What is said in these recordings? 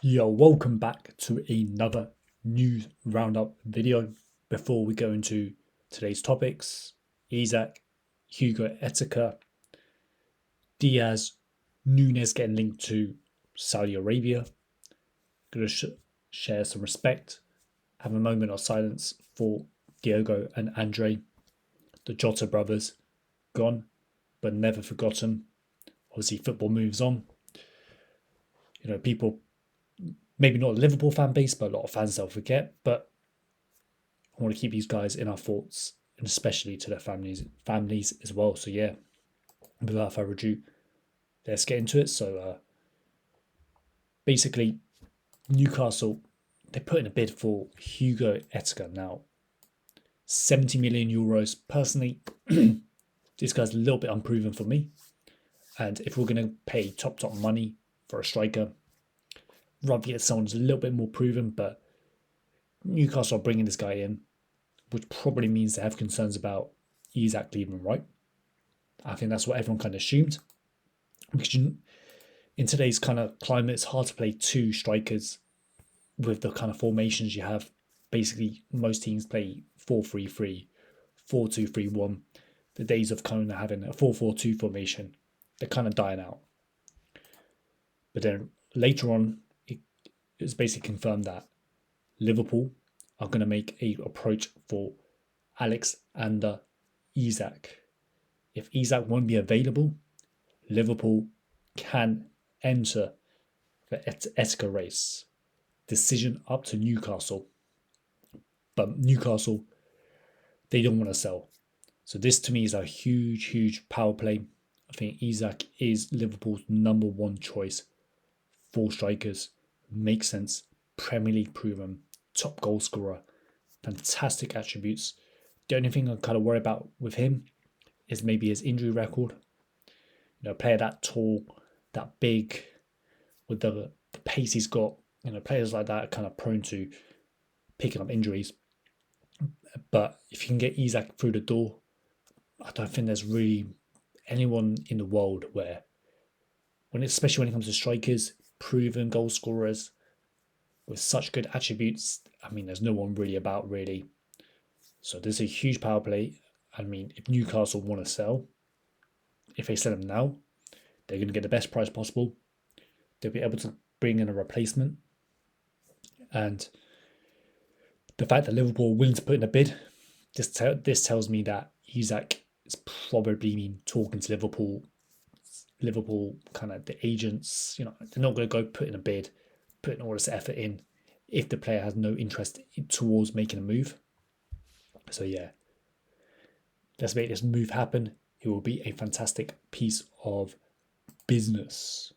Yo, welcome back to another news roundup video. Before we go into today's topics, Isak, Hugo Etika, Diaz, Nunez getting linked to Saudi Arabia. Gonna share some respect, have a moment of silence for Diogo and Andre, the Jota brothers, gone but never forgotten. Obviously, football moves on. People, maybe not a Liverpool fan base, but a lot of fans they'll forget. But I want to keep these guys in our thoughts, and especially to their families as well. So yeah, without further ado, let's get into it. So basically, Newcastle, they put in a bid for Hugo Etika now. 70 million euros. Personally, this guy's a little bit unproven for me. And if we're going to pay top money for a striker, rather get someone who's a little bit more proven. But Newcastle are bringing this guy in, which probably means they have concerns about Isak leaving, right? I think that's what everyone kind of assumed. Because in today's kind of climate, it's hard to play two strikers with the kind of formations you have. Basically, most teams play 4-3-3, 4-2-3-1. The days of kind of having a 4-4-2 formation, they're kind of dying out. But then later on, it's basically confirmed that Liverpool are going to make a approach for Alexander Isak. If Isak won't be available, Liverpool can enter the Etika race. Decision up to Newcastle. But Newcastle, they don't want to sell. So this to me is a huge power play. I think Isak is Liverpool's number one choice for strikers. Makes sense. Premier League proven. Top goal scorer. Fantastic attributes. The only thing I kind of worry about with him is maybe his injury record. A player that tall, that big, with the pace he's got. Players like that are kind of prone to picking up injuries. But if you can get Isak through the door, I don't think there's really anyone in the world where, especially when it comes to strikers, proven goal scorers with such good attributes, there's no one really about really. So there's a huge power play. If Newcastle want to sell, if they sell him now, they're going to get the best price possible. They'll be able to bring in a replacement. And the fact that Liverpool are willing to put in a bid, this tells me that Isak is probably been talking to Liverpool kind of the agents. They're not going to go put in a bid, putting all this effort in if the player has no interest towards making a move. So yeah, let's make this move happen. It will be a fantastic piece of business.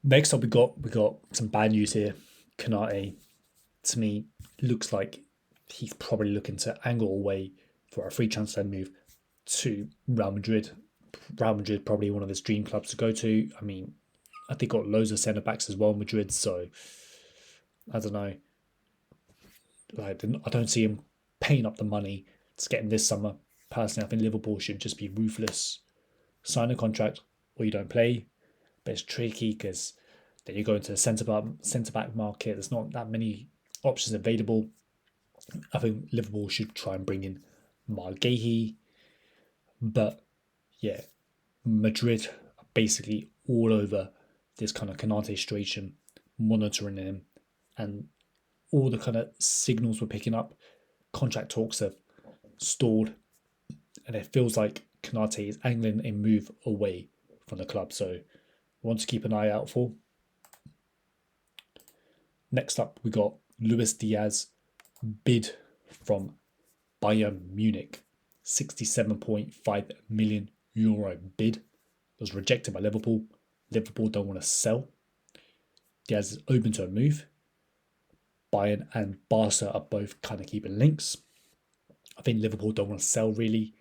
Next up, we got some bad news here. Kenate, to me, looks like he's probably looking to angle away for a free transfer move to Real Madrid. Real Madrid probably one of his dream clubs to go to. I think got loads of centre backs as well in Madrid, so I don't know. I don't see him paying up the money to get him this summer. Personally, I think Liverpool should just be ruthless. Sign a contract or you don't play. But it's tricky because then you go into the centre back market. There's not that many options available. I think Liverpool should try and bring in Margehi. But yeah, Madrid are basically all over this kind of Kenate situation, monitoring him, and all the kind of signals we're picking up. Contract talks have stalled, and it feels like Kenate is angling a move away from the club. So, want to keep an eye out for. Next up, we got Luis Díaz bid from Bayern Munich, 67.5 million euro bid. It was rejected by Liverpool. Liverpool don't want to sell. Diaz is open to a move. Bayern and Barca are both kind of keeping links. I think Liverpool don't want to sell really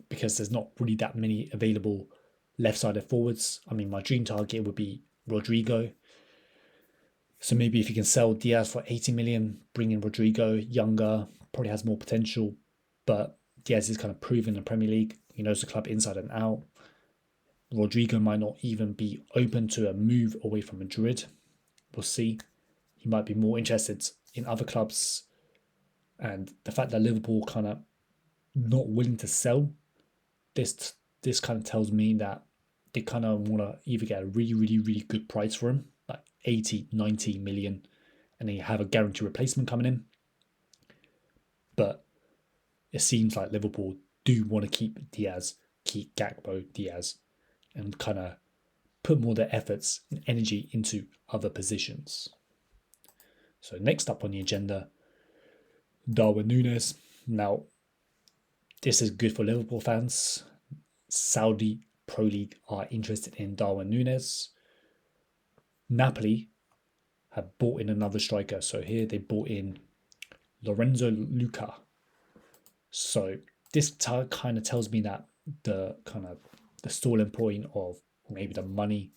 because there's not really that many available left-sided forwards. My dream target would be Rodrigo. So maybe if you can sell Diaz for 80 million, bring in Rodrigo, younger, probably has more potential. But Diaz is kind of proven in the Premier League. He knows the club inside and out. Rodrigo might not even be open to a move away from Madrid. We'll see. He might be more interested in other clubs. And the fact that Liverpool kind of not willing to sell, this kind of tells me that they kind of want to either get a really, really, really good price for him, like 80, 90 million, and then you have a guaranteed replacement coming in. But it seems like Liverpool do want to keep Diaz, keep Gakpo, Diaz, and kind of put more of their efforts and energy into other positions. So next up on the agenda, Darwin Núñez. Now, this is good for Liverpool fans. Saudi Pro League are interested in Darwin Núñez. Napoli have bought in another striker. So here they bought in Lorenzo Luca. So this kind of tells me that the stalling point of maybe the money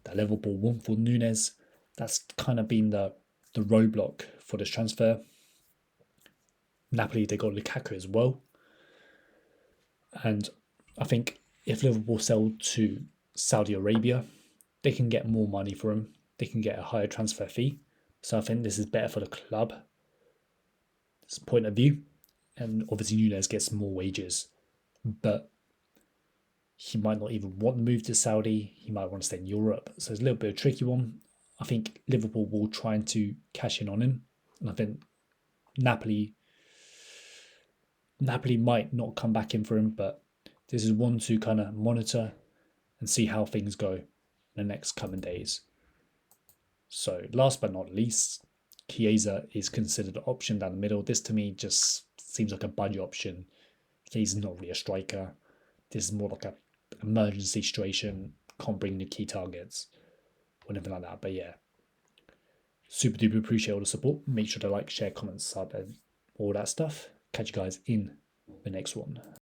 that Liverpool want for Nunez, that's kind of been the roadblock for this transfer. Napoli, they got Lukaku as well. And I think if Liverpool sell to Saudi Arabia, they can get more money for him. They can get a higher transfer fee. So I think this is better for the club. This point of view. And obviously Nunez gets more wages. But he might not even want to move to Saudi. He might want to stay in Europe. So it's a little bit of a tricky one. I think Liverpool will try to cash in on him. And I think Napoli might not come back in for him, but this is one to kind of monitor and see how things go in the next coming days. So last but not least, Chiesa is considered an option down the middle. This to me just seems like a budget option. Chiesa's not really a striker. This is more like an emergency situation. Can't bring the key targets or anything like that. But yeah, super duper appreciate all the support. Make sure to like, share, comment, sub, and all that stuff. Catch you guys in the next one.